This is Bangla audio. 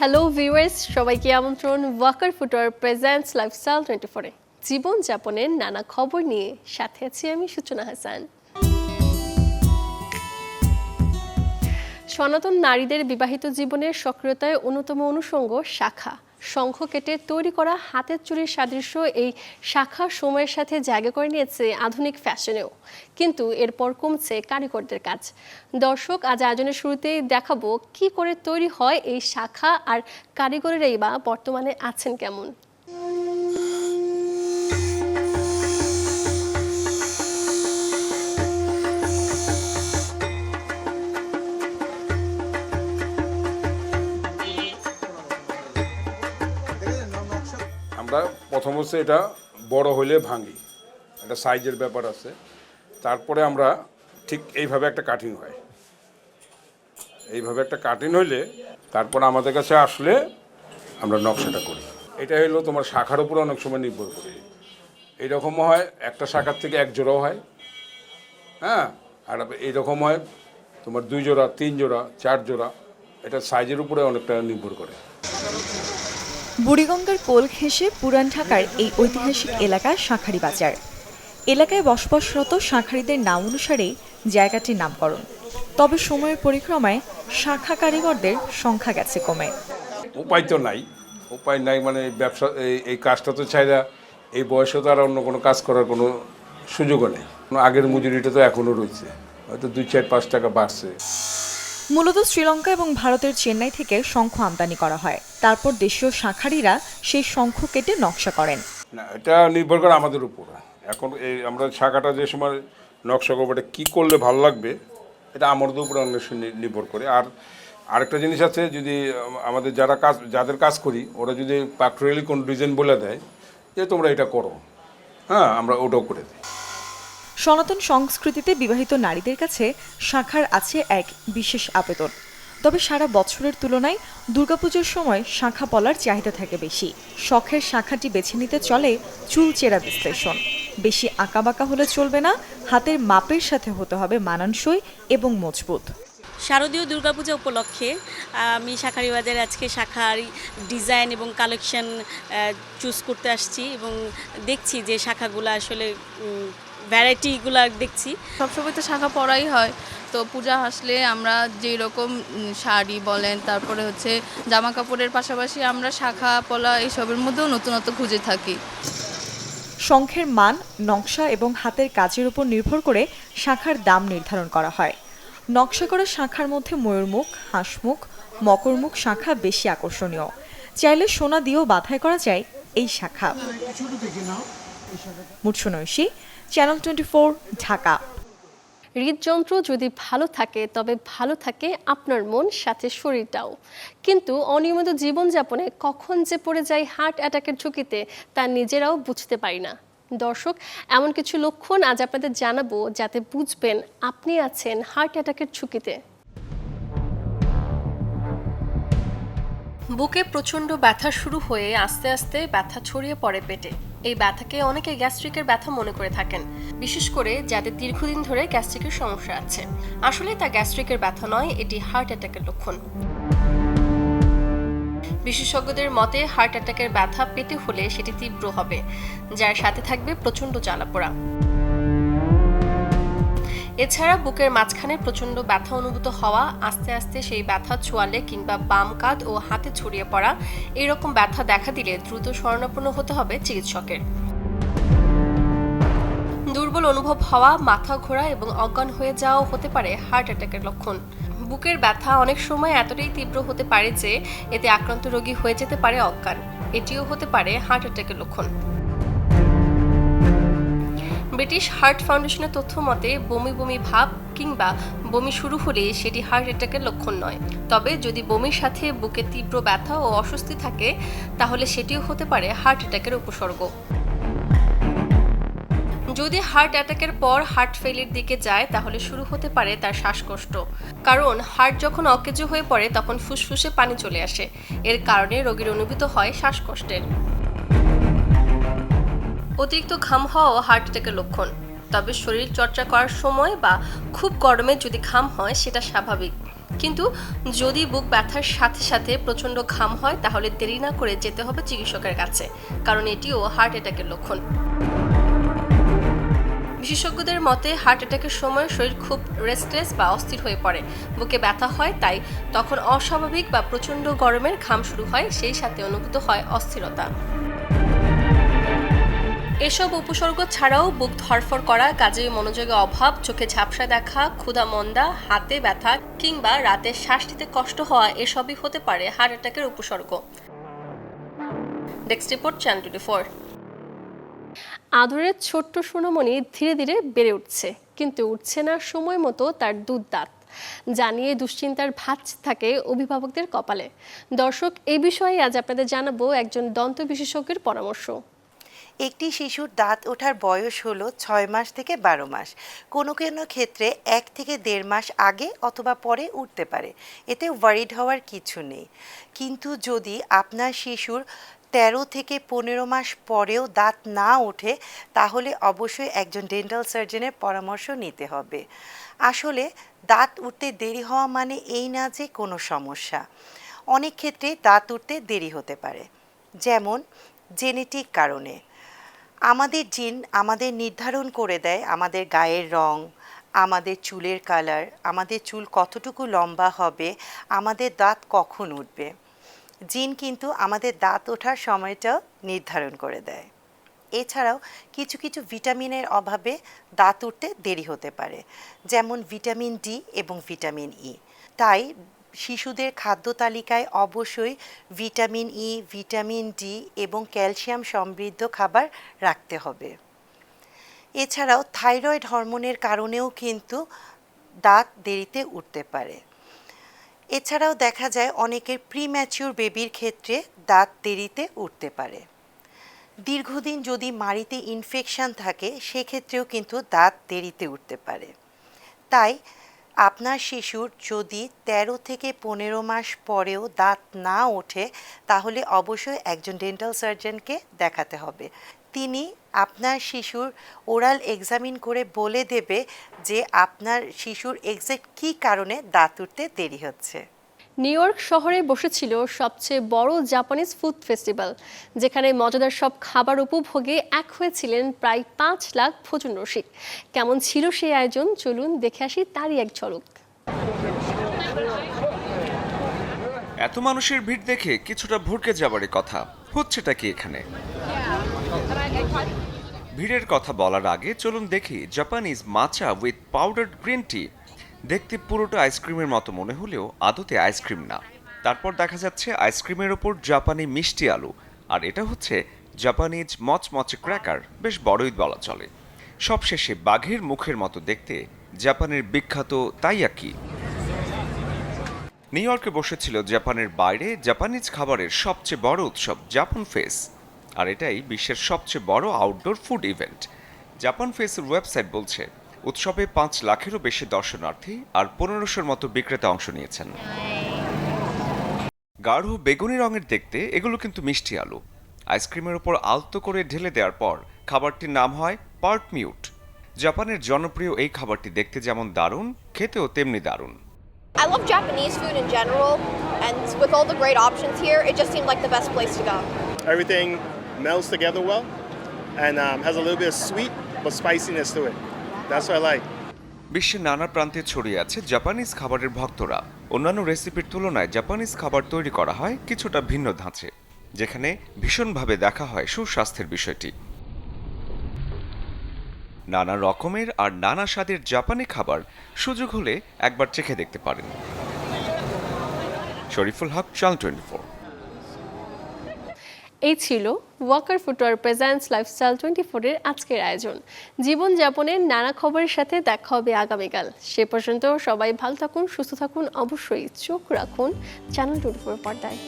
হ্যালো ভিউয়ার্স, সবাইকে আমন্ত্রণ ওয়াকার ফুটওয়্যার প্রেজেন্টস লাইফস্টাইল 24-এ জীবনযাপনের নানা খবর নিয়ে সাথে আছি আমি সূচনা হাসান। সনাতন নারীদের বিবাহিত জীবনের সক্রিয়তায় অন্যতম অনুষঙ্গ শাখা। শঙ্খ কেটে তৈরি করা হাতের চুড়ির সাদৃশ্য এই শাখা সময়ের সাথে জায়গা করে নিয়েছে আধুনিক ফ্যাশনেও, কিন্তু এরপর কমছে কারিগরদের কাজ। দর্শক, আজ আয়োজনের শুরুতেই দেখাবো কি করে তৈরি হয় এই শাখা, আর কারিগরেরাই বা বর্তমানে আছেন কেমন। আমরা প্রথম হচ্ছে এটা বড় হইলে ভাঙি, একটা সাইজের ব্যাপার আছে। তারপরে আমরা ঠিক এইভাবে একটা কাটিং হয়, এইভাবে একটা কাটিং হইলে তারপর আমাদের কাছে আসলে আমরা নকশাটা করি। এটা হলো তোমার শাখার উপরে অনেক সময় নির্ভর করে। এইরকম হয় একটা শাখার থেকে এক জোড়াও হয়, হ্যাঁ, আর এইরকম হয় তোমার 2 জোড়া, 3 জোড়া, 4 জোড়া। এটা সাইজের উপরে অনেকটা নির্ভর করে। বুড়িগঙ্গার কোল ঘেঁষে পুরান ঢাকার এই ঐতিহাসিক এলাকা শাঁখারী বাজার। এলাকায় বসবাসরত শাঁখারীদের নাম অনুসারেই জায়গাটির নামকরণ। তবে সময়ের পরিক্রমায় শাখা কারিগরদের সংখ্যা গেছে কমে। উপায় তো নাই, উপায় নাই মানে ব্যবসা এই কাজটা তো চাইরা এই বয়সে তো আর অন্য কোনো কাজ করার কোনো সুযোগও নেই। আগের মজুরিটা তো এখনও রয়েছে, হয়তো 2-4-5 টাকা বাড়ছে। মূলত শ্রীলঙ্কা এবং ভারতের চেন্নাই থেকে শঙ্খ আমদানি করা হয়, তারপর দেশীয় শাঁখারীরা সেই শঙ্খ কেটে নকশা করেন। না, এটা নির্ভর করে আমাদের উপর। এখন এই আমরা শাখাটা যে সময় নকশা করবো, এটা কী করলে ভালো লাগবে, এটা আমাদের উপরে অনেক নির্ভর করে। আর আরেকটা জিনিস আছে, যদি আমাদের যাদের কাজ করি ওরা যদি প্র্যাকটিক্যালি কোন ডিজাইন বলে দেয় যে তোমরা এটা করো, হ্যাঁ, আমরা ওটাও করে দিই। সনাতন সংস্কৃতিতে বিবাহিত নারীদের কাছে শাখার আছে এক বিশেষ আবেদন। তবে সারা বছরের তুলনায় দুর্গাপুজোর সময় শাখা পলার চাহিদা থাকে বেশি। শখের শাখাটি বেছে নিতে চলে চুলচেরা বিশ্লেষণ। বেশি আঁকাবাঁকা হলে চলবে না, হাতের মাপের সাথে হতে হবে মানানসই এবং মজবুত। শারদীয় দুর্গাপূজা উপলক্ষে আমি শাঁখারী বাজারে আজকে শাখার ডিজাইন এবং কালেকশন চুজ করতে আসছি এবং দেখছি যে শাখাগুলো আসলে ভ্যারাইটিগুলো দেখছি। সবসময় তো শাখা পরাই হয়, তো পূজা আসলে আমরা যেই রকম শাড়ি বলেন, তারপরে হচ্ছে জামা কাপড়ের পাশাপাশি আমরা শাখা পলা এইসবের মধ্যেও নতুনত্ব খুঁজে থাকি। শঙ্খের মান, নকশা এবং হাতের কাজের উপর নির্ভর করে শাখার দাম নির্ধারণ করা হয়। নকশা করা শাখার মধ্যে ময়ূরমুখ, হাঁসমুখ, মকরমুখ শাখা বেশি আকর্ষণীয়। চাইলে সোনা দিয়েও বাধাই করা যায় এই শাখা। মুৎসুনৈশী, চ্যানেল 24, ঢাকা। হৃদযন্ত্র যদি ভালো থাকে তবে ভালো থাকে আপনার মন, সাথে শরীরটাও। কিন্তু অনিয়মিত জীবনযাপনে কখন যে পড়ে যায় হার্ট অ্যাটাকের ঝুঁকিতে তা নিজেরাও বুঝতে পারি না। দর্শক, এমন কিছু লক্ষণ আজ আপনাদের জানাবো যাতে বুঝবেন আপনি আছেন হার্ট অ্যাটাকের ঝুঁকিতে। বুকে প্রচণ্ড ব্যথা শুরু হয়ে আস্তে আস্তে ব্যথা ছড়িয়ে পড়ে পেটে। এই ব্যথাকে অনেকে গ্যাস্ট্রিকের ব্যথা মনে করে থাকেন, বিশেষ করে যাদের দীর্ঘদিন ধরে গ্যাস্ট্রিকের সমস্যা আছে। আসলে তা গ্যাস্ট্রিকের ব্যথা নয়, এটি হার্ট অ্যাটাকের লক্ষণ। বিশেষজ্ঞদের মতে হার্ট অ্যাটাকের ব্যথা পেটে হলে সেটি তীব্র হবে, যার সাথে থাকবে প্রচণ্ড জ্বালাপোড়া। এছাড়া বুকের মাঝখানে প্রচণ্ড ব্যথা অনুভূত হওয়া, আস্তে আস্তে সেই ব্যথা ছোঁয়ালে কিংবা বাম কাঁধ ও হাতে ছড়িয়ে পড়া, এরকম ব্যথা দেখা দিলে দ্রুত শরণাপন্ন হতে হবে চিকিৎসকের। দুর্বল অনুভব হওয়া, মাথা ঘোরা এবং অজ্ঞান হয়ে যাওয়া হতে পারে হার্ট অ্যাটাকের লক্ষণ। বুকের ব্যথা অনেক সময় এতটাই তীব্র হতে পারে যে এতে আক্রান্ত রোগী হয়ে যেতে পারে অজ্ঞান। এটিও হতে পারে হার্ট অ্যাটাকের লক্ষণ। ব্রিটিশ হার্ট ফাউন্ডেশনের তথ্য মতে বমি বমি ভাব কিংবা বমি শুরু হলে সেটি হার্ট অ্যাটাকের লক্ষণ নয়। তবে যদি বমির সাথে বুকে তীব্র ব্যথা ও অস্বস্তি থাকে তাহলে সেটিও হতে পারে হার্ট অ্যাটাকের উপসর্গ। যদি হার্ট অ্যাটাকের পর হার্ট ফেলের দিকে যায় তাহলে শুরু হতে পারে তার শ্বাসকষ্ট, কারণ হার্ট যখন অকেজো হয়ে পড়ে তখন ফুসফুসে পানি চলে আসে। এর কারণে রোগীর অনুভূত হয় শ্বাসকষ্টের। অতিরিক্ত ঘাম হওয়াও হার্ট অ্যাটাকের লক্ষণ। তবে শরীর চর্চা করার সময় বা খুব গরমে যদি ঘাম হয় সেটা স্বাভাবিক। কিন্তু যদি বুক ব্যথার সাথে সাথে প্রচণ্ড ঘাম হয় তাহলে দেরি না করে যেতে হবে চিকিৎসকের কাছে, কারণ এটিও হার্ট অ্যাটাকের লক্ষণ। বিশেষজ্ঞদের মতে হার্ট অ্যাটাকের সময় শরীর খুব রেস্টলেস বা অস্থির হয়ে পড়ে, বুকে ব্যথা হয়, তাই তখন অস্বাভাবিক বা প্রচণ্ড গরমের ঘাম শুরু হয়, সেই সাথে অনুভূত হয় অস্থিরতা। এসব উপসর্গ ছাড়াও বুক ধড়ফড় করা, কাজে মনোযোগে অভাব, চোখে ঝাপসা দেখা, ক্ষুধা মন্দা, হাতে ব্যথা কিংবা রাতে শ্বাস নিতে কষ্ট হওয়া এসবই হতে পারে হার্ট অ্যাটাকের উপসর্গ। Desk report, channel 24। আদরের ছোট্ট সোনামণি ধীরে ধীরে বেড়ে উঠছে, কিন্তু উঠছে না সময় মতো তার দুধ দাঁত, জানিয়ে দুশ্চিন্তার ভাঁজ থাকে অভিভাবকদের কপালে। দর্শক, এই বিষয়ে আজ আপনাদের জানাবো একজন দন্ত বিশেষজ্ঞের পরামর্শ। একটি শিশুর দাঁত ওঠার বয়স হলো 6 মাস থেকে 12 মাস। কোনো কোনো ক্ষেত্রে 1 থেকে 1.5 মাস আগে অথবা পরে উঠতে পারে, এতে ওয়ারিড হওয়ার কিছু নেই। কিন্তু যদি আপনার শিশুর 13 থেকে 15 মাস পরেও দাঁত না ওঠে, তাহলে অবশ্যই একজন ডেন্টাল সার্জনের পরামর্শ নিতে হবে। আসলে দাঁত উঠতে দেরি হওয়া মানে এই না যে কোনো সমস্যা। অনেক ক্ষেত্রে দাঁত উঠতে দেরি হতে পারে, যেমন জেনেটিক কারণে। আমাদের জিন আমাদের নির্ধারণ করে দেয় আমাদের গায়ের রং, আমাদের চুলের কালার, আমাদের চুল কতটুকু লম্বা হবে, আমাদের দাঁত কখন উঠবে। জিন কিন্তু আমাদের দাঁত ওঠার সময়টাও নির্ধারণ করে দেয়। এছাড়াও কিছু কিছু ভিটামিনের অভাবে দাঁত উঠতে দেরি হতে পারে, যেমন ভিটামিন ডি এবং ভিটামিন ই। তাই শিশুদের খাদ্য তালিকায় অবশ্যই ভিটামিন ই, ভিটামিন ডি এবং ক্যালসিয়াম সমৃদ্ধ খাবার রাখতে হবে। এছাড়াও থাইরয়েড হরমোনের কারণেও কিন্তু দাঁত দেরিতে উঠতে পারে। এছাড়াও দেখা যায় অনেকের প্রিম্যাচিউর বেবির ক্ষেত্রে দাঁত দেরিতে উঠতে পারে। দীর্ঘদিন যদি মাড়িতে ইনফেকশন থাকে, সেক্ষেত্রেও কিন্তু দাঁত দেরিতে উঠতে পারে। তাই আপনার শিশুর যদি 13 থেকে 15 মাস পরেও দাঁত না ওঠে, তাহলে অবশ্যই একজন ডেন্টাল সার্জনকে দেখাতে হবে। তিনি আপনার শিশুর ওরাল এক্সামিন করে বলে দেবে যে আপনার শিশুর এক্সাক্ট কী কারণে দাঁত উঠতে দেরি হচ্ছে। নিউ ইয়র্ক শহরে বসেছিল সবচেয়ে বড় জাপানিজ ফুড ফেস্টিভ্যাল, যেখানে মজাদার সব খাবার উপভোগে এক হয়েছিলেন প্রায় 5 লাখ ভোজন রসিক। কেমন ছিল সেই আয়োজন, চলুন দেখে আসি তারই এক ঝলক। এত মানুষের ভিড় দেখে কিছুটা ভড়কে যাবারই কথা। হচ্ছেটা কি এখানে? ভিড়ের কথা বলার আগে চলুন দেখি জাপানিজ মাচা উইথ পাউডার্ড গ্রিন টি। দেখতে পুরোটা আইসক্রিমের মতো মনে হলেও আদতে আইসক্রিম না। তারপর দেখা যাচ্ছে আইসক্রিমের ওপর জাপানি মিষ্টি আলু, আর এটা হচ্ছে জাপানিজ মচমচে ক্র্যাকার, বেশ বড়ই বলা চলে। সবশেষে বাঘের মুখের মতো দেখতে জাপানের বিখ্যাত তাইয়াকি। নিউ ইয়র্কে বসেছিল জাপানের বাইরে জাপানিজ খাবারের সবচেয়ে বড় উৎসব জাপান ফেস, আর এটাই বিশ্বের সবচেয়ে বড় আউটডোর ফুড ইভেন্ট। জাপান ফেসের ওয়েবসাইট বলছে উৎসবে 5 লাখেরও বেশি দর্শনার্থী আর 1500-র মতো বিক্রেতা অংশ নিয়েছেন। গাঢ় বেগুনি রঙের দেখতে এগুলো কিন্তু মিষ্টি আলু। আইসক্রিমের উপর আলতো করে ঢেলে দেওয়ার পর খাবারটির নাম হয় পার্ট মিউট। জাপানের জনপ্রিয় এই খাবারটি দেখতে যেমন দারুণ, খেতেও তেমনি দারুণ। I love Japanese food in general, and with all the great options here, it just seemed like the best place to go. Everything melds together well and has a little bit of sweet but spiciness to it. That's what I like. বিশ্বের নানা প্রান্তে ছড়িয়ে আছে জাপানিজ খাবারের ভক্তরা। অন্যান্য রেসিপির তুলনায় জাপানিজ খাবার তৈরি করা হয় কিছুটা ভিন্ন ধাঁচে, যেখানে ভীষণভাবে দেখা হয় সুস্বাস্থ্যের বিষয়টি। নানা রকমের আর নানা স্বাদের জাপানি খাবার সুযোগ হলে একবার চেখে দেখতে পারেন। শরীফুল হক, চ্যানেল 24। এই ছিল ওয়াকার ফুটওয়ার প্রেজেন্টস লাইফস্টাইল 24-এর আজকের আয়োজন। জীবনযাপনের নানা খবরের সাথে দেখা হবে আগামীকাল। সে পর্যন্ত সবাই ভালো থাকুন, সুস্থ থাকুন, অবশ্যই চোখ রাখুন চ্যানেল 24 পর্দায়।